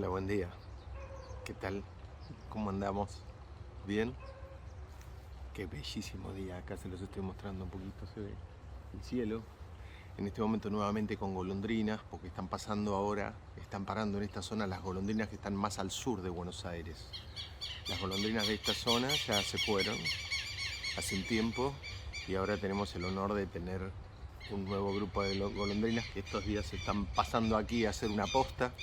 Hola, buen día. ¿Qué tal? ¿Cómo andamos? ¿Bien? Qué bellísimo día. Acá se los estoy mostrando un poquito. Se ve el cielo. En este momento nuevamente con golondrinas, porque están pasando ahora, están parando en esta zona las golondrinas que están más al sur de Buenos Aires. Las golondrinas de esta zona ya se fueron hace un tiempo y ahora tenemos el honor de tener un nuevo grupo de golondrinas que estos días se están pasando aquí a hacer una posta,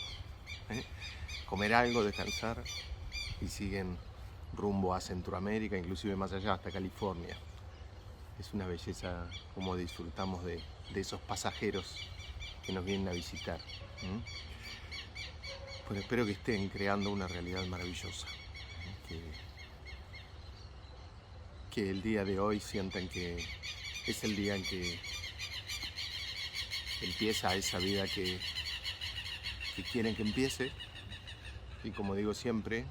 comer algo, descansar y siguen rumbo a Centroamérica, inclusive más allá, hasta California. Es una belleza como disfrutamos de esos pasajeros que nos vienen a visitar. Pues espero que estén creando una realidad maravillosa. Que el día de hoy sientan que es el día en que empieza esa vida que quieren que empiece. Y como digo siempre,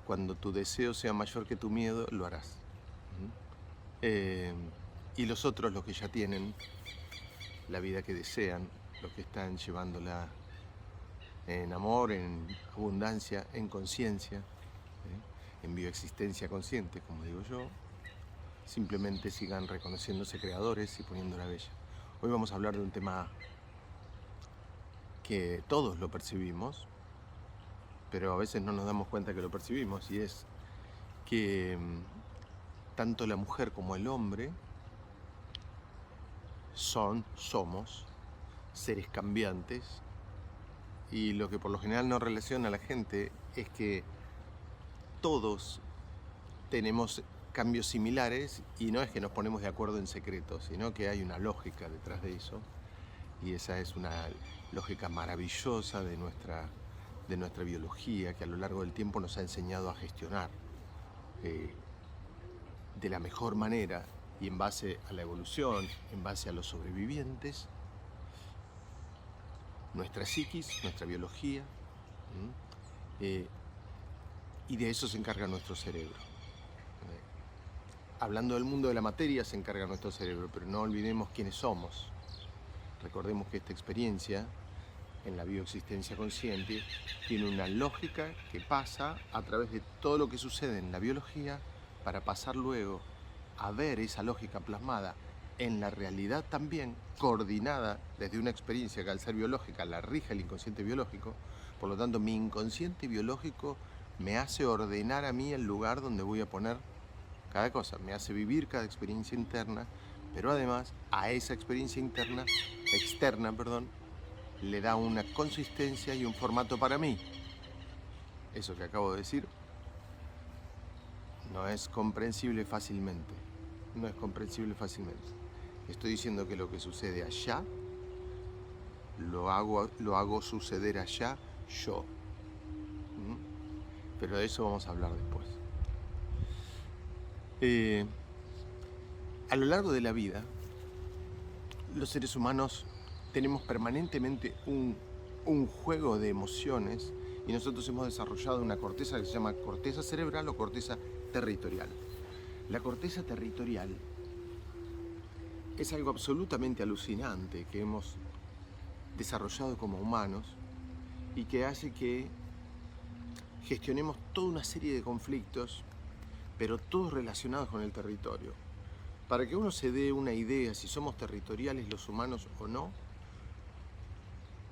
cuando tu deseo sea mayor que tu miedo, lo harás. Y los otros, los que ya tienen la vida que desean, los que están llevándola en amor, en abundancia, en conciencia, en bioexistencia consciente, como digo yo, simplemente sigan reconociéndose creadores y poniéndola bella. Hoy vamos a hablar de un tema que todos lo percibimos, pero a veces no nos damos cuenta que lo percibimos, y es que tanto la mujer como el hombre somos seres cambiantes, y lo que por lo general no relaciona a la gente es que todos tenemos cambios similares, y no es que nos ponemos de acuerdo en secreto, sino que hay una lógica detrás de eso, y esa es una lógica maravillosa de nuestra biología, que a lo largo del tiempo nos ha enseñado a gestionar de la mejor manera, y en base a la evolución, en base a los sobrevivientes, nuestra psiquis, nuestra biología, y de eso se encarga nuestro cerebro. Hablando del mundo de la materia, se encarga nuestro cerebro, pero no olvidemos quiénes somos. Recordemos que esta experiencia en la bioexistencia consciente tiene una lógica que pasa a través de todo lo que sucede en la biología, para pasar luego a ver esa lógica plasmada en la realidad también, coordinada desde una experiencia que al ser biológica la rige el inconsciente biológico. Por lo tanto, mi inconsciente biológico me hace ordenar a mí el lugar donde voy a poner cada cosa, me hace vivir cada experiencia interna, pero además a esa experiencia externa, le da una consistencia y un formato para mí. Eso que acabo de decir no es comprensible fácilmente. No es comprensible fácilmente. Estoy diciendo que lo que sucede allá, lo hago suceder allá yo. Pero de eso vamos a hablar después. A lo largo de la vida, los seres humanos tenemos permanentemente un juego de emociones, y nosotros hemos desarrollado una corteza que se llama corteza cerebral o corteza territorial. La corteza territorial es algo absolutamente alucinante que hemos desarrollado como humanos, y que hace que gestionemos toda una serie de conflictos, pero todos relacionados con el territorio. Para que uno se dé una idea si somos territoriales los humanos o no,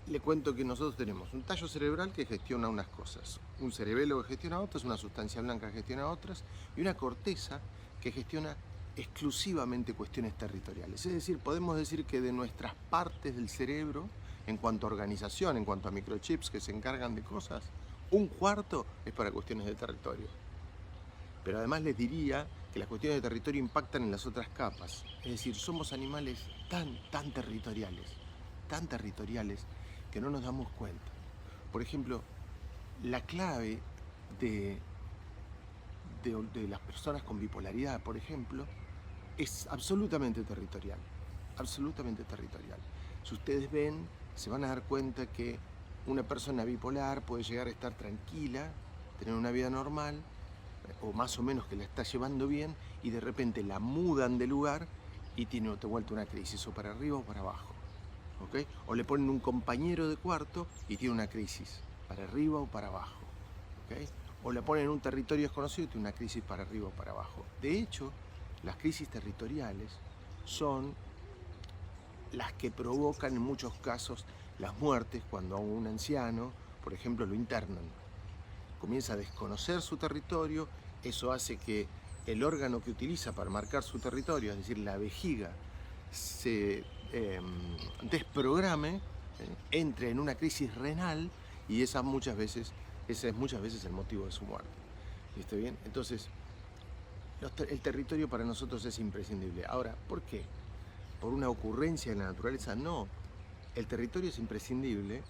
le cuento que nosotros tenemos un tallo cerebral que gestiona unas cosas, un cerebelo que gestiona otras, una sustancia blanca que gestiona otras, y una corteza que gestiona exclusivamente cuestiones territoriales. Es decir, podemos decir que de nuestras partes del cerebro, en cuanto a organización, en cuanto a microchips que se encargan de cosas, un cuarto es para cuestiones de territorio. Pero además les diría que las cuestiones de territorio impactan en las otras capas. Es decir, somos animales tan territoriales, que no nos damos cuenta. Por ejemplo, la clave de las personas con bipolaridad, por ejemplo, es absolutamente territorial. Absolutamente territorial. Si ustedes ven, se van a dar cuenta que una persona bipolar puede llegar a estar tranquila, tener una vida normal, o más o menos que la está llevando bien, y de repente la mudan de lugar y tiene de vuelta una crisis, o para arriba o para abajo. ¿Okay? O le ponen un compañero de cuarto y tiene una crisis para arriba o para abajo, ¿okay? O la ponen en un territorio desconocido y tiene una crisis para arriba o para abajo. De hecho, las crisis territoriales son las que provocan en muchos casos las muertes cuando a un anciano, por ejemplo, lo internan. Comienza a desconocer su territorio, eso hace que el órgano que utiliza para marcar su territorio, es decir, la vejiga, se desprograme, entre en una crisis renal y ese es muchas veces el motivo de su muerte. ¿Viste bien? Entonces, el territorio para nosotros es imprescindible. Ahora, ¿por qué? ¿Por una ocurrencia de la naturaleza? No. El territorio es imprescindible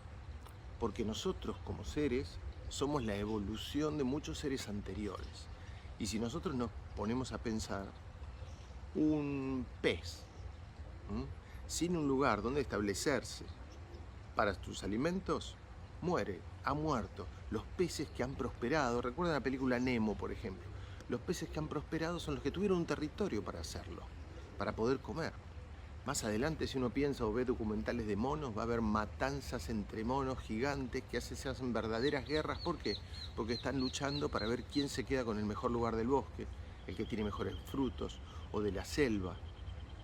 porque nosotros como seres somos la evolución de muchos seres anteriores. Y si nosotros nos ponemos a pensar, un pez, sin un lugar donde establecerse para sus alimentos, muere, ha muerto. Los peces que han prosperado, recuerden la película Nemo, por ejemplo, los peces que han prosperado son los que tuvieron un territorio para hacerlo, para poder comer. Más adelante, si uno piensa o ve documentales de monos, va a haber matanzas entre monos gigantes que se hacen verdaderas guerras. ¿Por qué? Porque están luchando para ver quién se queda con el mejor lugar del bosque, el que tiene mejores frutos, o de la selva.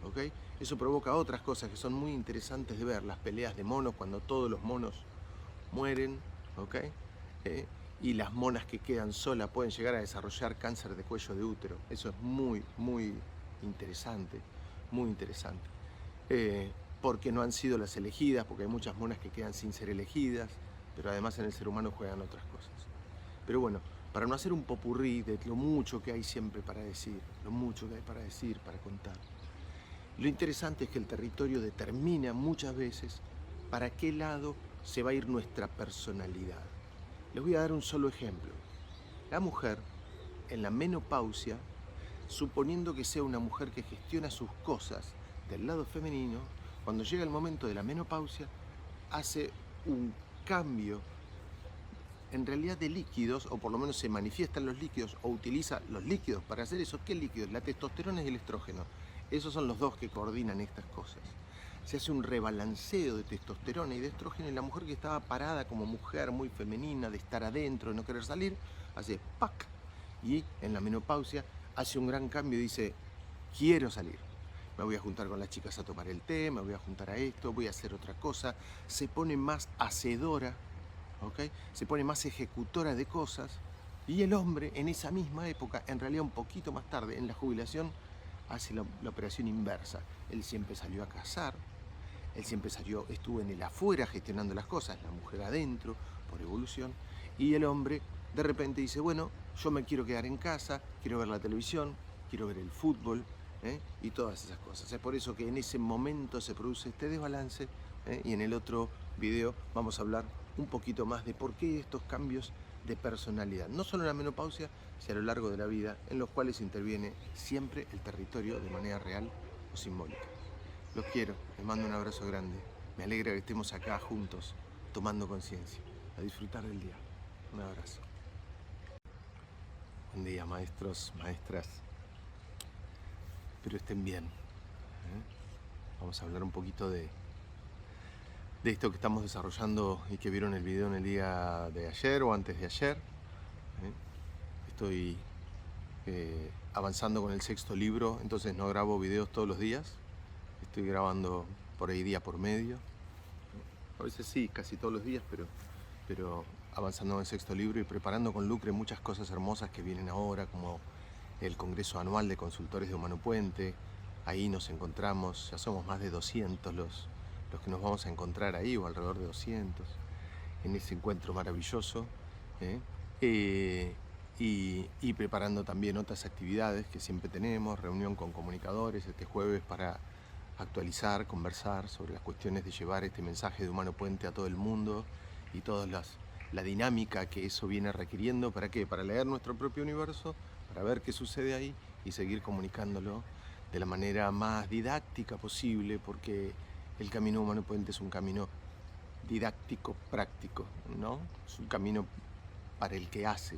¿Okay? Eso provoca otras cosas que son muy interesantes de ver, las peleas de monos cuando todos los monos mueren, ¿okay? Y las monas que quedan solas pueden llegar a desarrollar cáncer de cuello de útero. Eso es muy, muy interesante, muy interesante. Porque no han sido las elegidas, porque hay muchas monas que quedan sin ser elegidas, pero además en el ser humano juegan otras cosas. Pero bueno, para no hacer un popurrí de lo mucho que hay siempre para decir, lo mucho que hay para decir, para contar, lo interesante es que el territorio determina muchas veces para qué lado se va a ir nuestra personalidad. Les voy a dar un solo ejemplo. La mujer, en la menopausia, suponiendo que sea una mujer que gestiona sus cosas del lado femenino, cuando llega el momento de la menopausia, hace un cambio en realidad de líquidos, o por lo menos se manifiestan los líquidos, o utiliza los líquidos para hacer eso. ¿Qué líquidos? La testosterona y el estrógeno. Esos son los dos que coordinan estas cosas. Se hace un rebalanceo de testosterona y de estrógeno, y la mujer que estaba parada como mujer muy femenina, de estar adentro, de no querer salir, hace ¡pac! Y en la menopausia hace un gran cambio y dice, quiero salir. Me voy a juntar con las chicas a tomar el té, me voy a juntar a esto, voy a hacer otra cosa. Se pone más hacedora, ¿okay? Se pone más ejecutora de cosas. Y el hombre en esa misma época, en realidad un poquito más tarde, en la jubilación, hace la operación inversa. Él siempre salió a cazar, él siempre estuvo en el afuera gestionando las cosas, la mujer adentro, por evolución, y el hombre de repente dice, bueno, yo me quiero quedar en casa, quiero ver la televisión, quiero ver el fútbol, y todas esas cosas. Es por eso que en ese momento se produce este desbalance, y en el otro video vamos a hablar un poquito más de por qué estos cambios de personalidad, no solo en la menopausia, sino a lo largo de la vida, en los cuales interviene siempre el territorio de manera real o simbólica. Los quiero, les mando un abrazo grande. Me alegra que estemos acá juntos, tomando conciencia. A disfrutar del día. Un abrazo. Buen día, maestros, maestras. Espero estén bien. Vamos a hablar un poquito de esto que estamos desarrollando y que vieron el video en el día de ayer o antes de ayer. Estoy avanzando con el 6º libro, entonces no grabo videos todos los días. Estoy grabando por ahí día por medio. A veces sí, casi todos los días, pero avanzando en el 6º libro y preparando con Lucre muchas cosas hermosas que vienen ahora, como el Congreso Anual de Consultores de Humano Puente. Ahí nos encontramos, ya somos más de 200 los que nos vamos a encontrar ahí, o alrededor de 200, en ese encuentro maravilloso. Y preparando también otras actividades que siempre tenemos, reunión con comunicadores este jueves para actualizar, conversar sobre las cuestiones de llevar este mensaje de Humano Puente a todo el mundo y toda la dinámica que eso viene requiriendo. ¿Para qué? Para leer nuestro propio universo, para ver qué sucede ahí y seguir comunicándolo de la manera más didáctica posible, porque el camino Humano Puente es un camino didáctico, práctico, ¿no? Es un camino para el que hace.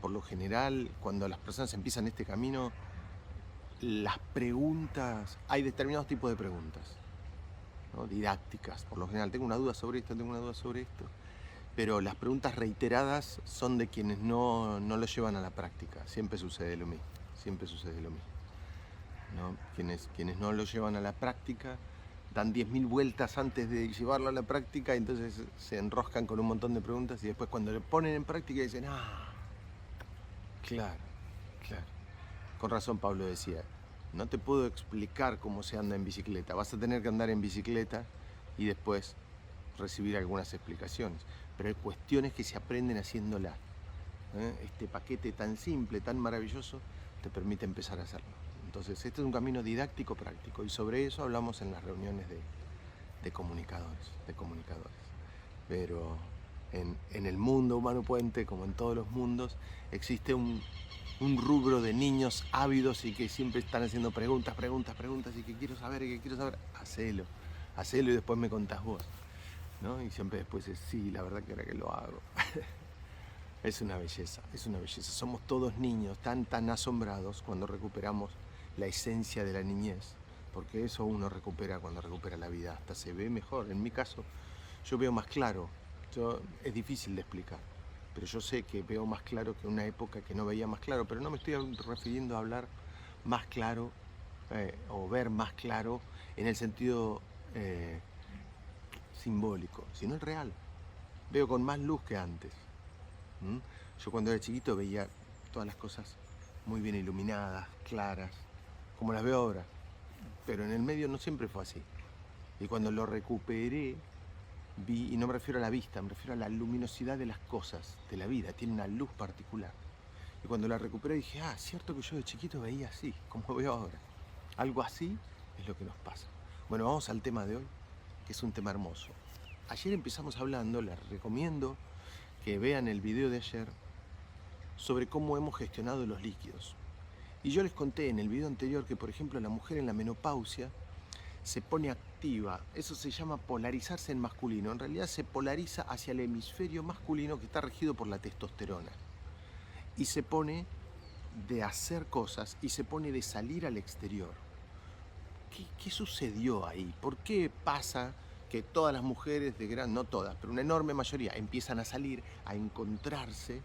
Por lo general, cuando las personas empiezan este camino, las preguntas, hay determinados tipos de preguntas, ¿no? Didácticas, por lo general. Tengo una duda sobre esto, tengo una duda sobre esto. pero las preguntas reiteradas son de quienes no lo llevan a la práctica. Siempre sucede lo mismo, siempre sucede lo mismo, ¿no? Quienes no lo llevan a la práctica dan 10.000 vueltas antes de llevarlo a la práctica, y entonces se enroscan con un montón de preguntas y después cuando lo ponen en práctica dicen, claro, claro. Con razón Pablo decía, no te puedo explicar cómo se anda en bicicleta, vas a tener que andar en bicicleta y después recibir algunas explicaciones. Pero hay cuestiones que se aprenden haciéndolas. Este paquete tan simple, tan maravilloso, te permite empezar a hacerlo. Entonces, este es un camino didáctico práctico y sobre eso hablamos en las reuniones de comunicadores, Pero en el mundo humano puente, como en todos los mundos, existe un rubro de niños ávidos y que siempre están haciendo preguntas y que quiero saber. Hacelo y después me contás vos, ¿no? Y siempre después es, sí, la verdad que ahora que lo hago. Es una belleza. Somos todos niños tan asombrados cuando recuperamos la esencia de la niñez, porque eso uno recupera cuando recupera la vida, hasta se ve mejor. En mi caso, yo veo más claro. Es difícil de explicar, pero yo sé que veo más claro que una época que no veía más claro, pero no me estoy refiriendo a hablar más claro o ver más claro en el sentido simbólico, sino el real. Veo con más luz que antes. Yo cuando era chiquito veía todas las cosas muy bien iluminadas, claras, como las veo ahora, pero en el medio no siempre fue así. Y cuando lo recuperé, vi, y no me refiero a la vista, me refiero a la luminosidad de las cosas, de la vida, tiene una luz particular. Y cuando la recuperé dije, cierto que yo de chiquito veía así, como veo ahora. Algo así es lo que nos pasa. Bueno, vamos al tema de hoy, que es un tema hermoso. Ayer empezamos hablando, les recomiendo que vean el video de ayer sobre cómo hemos gestionado los líquidos. Y yo les conté en el video anterior que, por ejemplo, la mujer en la menopausia se pone activa. Eso se llama polarizarse en masculino. En realidad se polariza hacia el hemisferio masculino que está regido por la testosterona. Y se pone de hacer cosas y se pone de salir al exterior. ¿Qué sucedió ahí? ¿Por qué pasa que todas las mujeres de gran, no todas, pero una enorme mayoría, empiezan a salir, a encontrarse,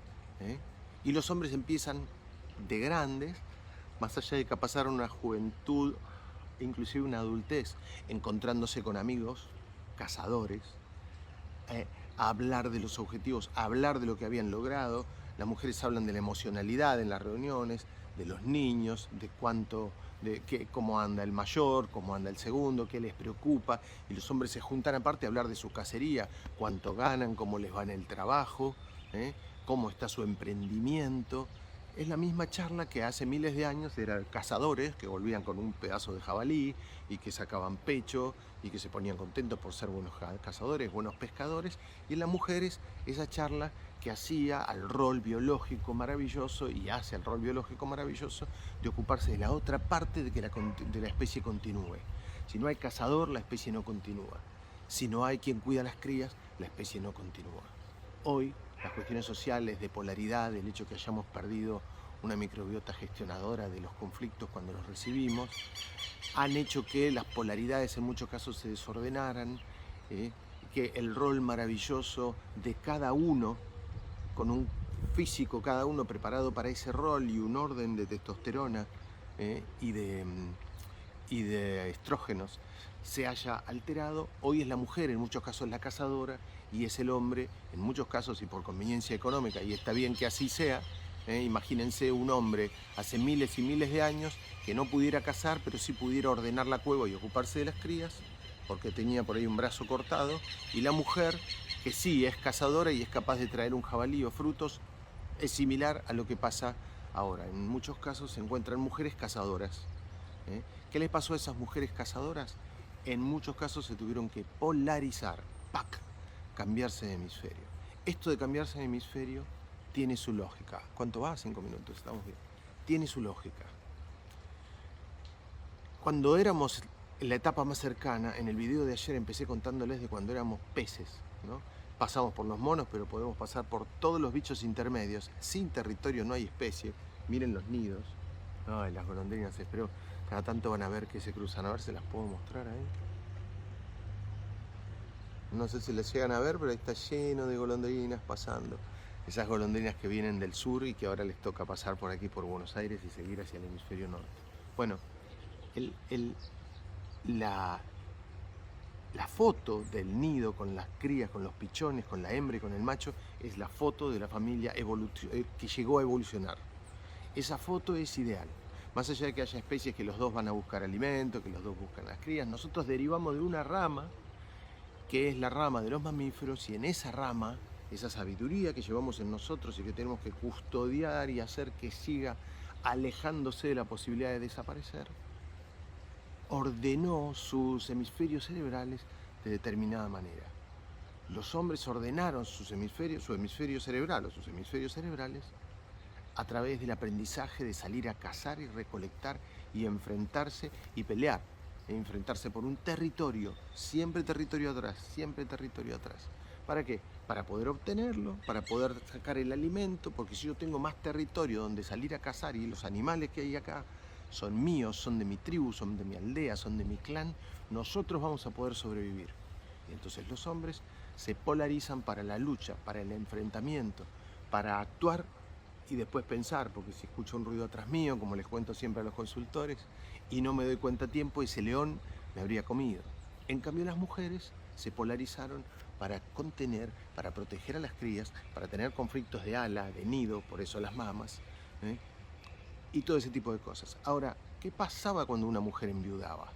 y los hombres empiezan de grandes, más allá de que pasaron una juventud, inclusive una adultez, encontrándose con amigos, cazadores, a hablar de los objetivos, a hablar de lo que habían logrado? Las mujeres hablan de la emocionalidad en las reuniones, de los niños, cómo anda el mayor, cómo anda el segundo, qué les preocupa, y los hombres se juntan aparte a hablar de su cacería, cuánto ganan, cómo les va en el trabajo, cómo está su emprendimiento. Es la misma charla que hace miles de años eran cazadores que volvían con un pedazo de jabalí y que sacaban pecho y que se ponían contentos por ser buenos cazadores, buenos pescadores, y en las mujeres esa charla que hacía al rol biológico maravilloso y hace al rol biológico maravilloso de ocuparse de la otra parte de que de la especie continúe. Si no hay cazador, la especie no continúa. Si no hay quien cuida a las crías, la especie no continúa. Hoy, las cuestiones sociales de polaridad, el hecho que hayamos perdido una microbiota gestionadora de los conflictos cuando los recibimos, han hecho que las polaridades en muchos casos se desordenaran, que el rol maravilloso de cada uno, con un físico cada uno preparado para ese rol y un orden de testosterona y de estrógenos, se haya alterado. Hoy es la mujer, en muchos casos la cazadora, y es el hombre, en muchos casos y por conveniencia económica, y está bien que así sea. Imagínense un hombre hace miles y miles de años que no pudiera cazar, pero sí pudiera ordenar la cueva y ocuparse de las crías, porque tenía por ahí un brazo cortado, y la mujer, que sí es cazadora y es capaz de traer un jabalí o frutos, es similar a lo que pasa ahora. En muchos casos se encuentran mujeres cazadoras. ¿Qué les pasó a esas mujeres cazadoras? En muchos casos se tuvieron que polarizar, ¡pac!, cambiarse de hemisferio. Esto de cambiarse de hemisferio tiene su lógica. ¿Cuánto va? 5 minutos, estamos bien. Tiene su lógica. Cuando éramos en la etapa más cercana, en el video de ayer empecé contándoles de cuando éramos peces, ¿no? Pasamos por los monos, pero podemos pasar por todos los bichos intermedios. Sin territorio no hay especie. Miren los nidos. Ay, las golondrinas, espero. Cada tanto van a ver que se cruzan. A ver si las puedo mostrar ahí. No sé si las llegan a ver, pero ahí está lleno de golondrinas pasando. Esas golondrinas que vienen del sur y que ahora les toca pasar por aquí, por Buenos Aires y seguir hacia el hemisferio norte. Bueno, el, el- la, la foto del nido con las crías, con los pichones, con la hembra y con el macho, es la foto de la familia que llegó a evolucionar. Esa foto es ideal. Más allá de que haya especies que los dos van a buscar alimento, que los dos buscan las crías, nosotros derivamos de una rama que es la rama de los mamíferos, y en esa rama, esa sabiduría que llevamos en nosotros y que tenemos que custodiar y hacer que siga alejándose de la posibilidad de desaparecer, ordenó sus hemisferios cerebrales de determinada manera. Los hombres ordenaron su hemisferio cerebral o sus hemisferios cerebrales a través del aprendizaje de salir a cazar y recolectar y enfrentarse y pelear. Enfrentarse por un territorio, siempre territorio atrás, siempre territorio atrás. ¿Para qué? Para poder obtenerlo, para poder sacar el alimento, porque si yo tengo más territorio donde salir a cazar y los animales que hay acá son míos, son de mi tribu, son de mi aldea, son de mi clan, nosotros vamos a poder sobrevivir. Y entonces los hombres se polarizan para la lucha, para el enfrentamiento, para actuar y después pensar, porque si escucho un ruido atrás mío, como les cuento siempre a los consultores, y no me doy cuenta a tiempo, ese león me habría comido. En cambio, las mujeres se polarizaron para contener, para proteger a las crías, para tener conflictos de ala, de nido, por eso las mamas, ¿eh? Y todo ese tipo de cosas. Ahora, ¿qué pasaba cuando una mujer enviudaba?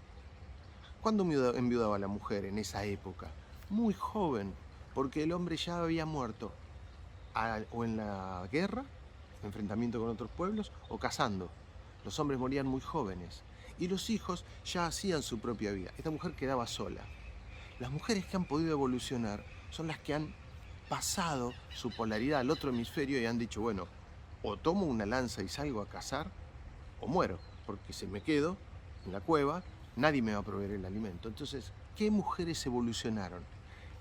¿Cuándo enviudaba la mujer en esa época? Muy joven, porque el hombre ya había muerto o en la guerra, enfrentamiento con otros pueblos, o cazando. Los hombres morían muy jóvenes y los hijos ya hacían su propia vida. Esta mujer quedaba sola. Las mujeres que han podido evolucionar son las que han pasado su polaridad al otro hemisferio y han dicho, bueno, o tomo una lanza y salgo a cazar, o muero, porque si me quedo en la cueva, nadie me va a proveer el alimento. Entonces, ¿qué mujeres evolucionaron?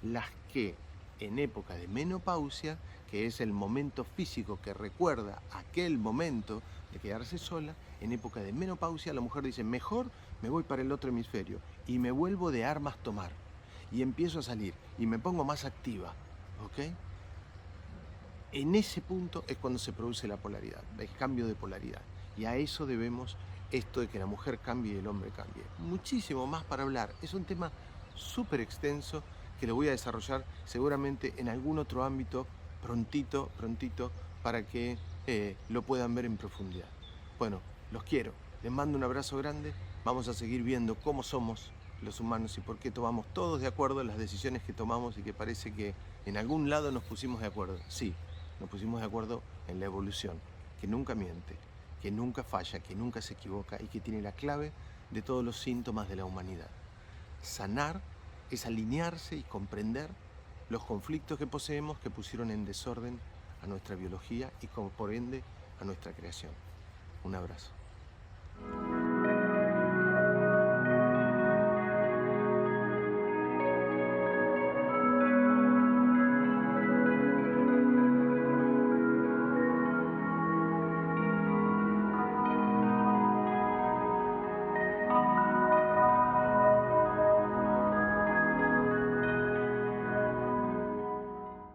Las que en época de menopausia, que es el momento físico que recuerda aquel momento de quedarse sola, en época de menopausia la mujer dice, mejor me voy para el otro hemisferio y me vuelvo de armas tomar y empiezo a salir y me pongo más activa, ¿ok? En ese punto es cuando se produce la polaridad, el cambio de polaridad. Y a eso debemos esto de que la mujer cambie y el hombre cambie. Muchísimo más para hablar. Es un tema súper extenso que lo voy a desarrollar seguramente en algún otro ámbito prontito, para que lo puedan ver en profundidad. Bueno, los quiero. Les mando un abrazo grande. Vamos a seguir viendo cómo somos los humanos y por qué tomamos todos de acuerdo las decisiones que tomamos y que parece que en algún lado nos pusimos de acuerdo. Sí, nos pusimos de acuerdo en la evolución, que nunca miente, que nunca falla, que nunca se equivoca y que tiene la clave de todos los síntomas de la humanidad. Sanar es alinearse y comprender los conflictos que poseemos que pusieron en desorden a nuestra biología y por ende a nuestra creación. Un abrazo.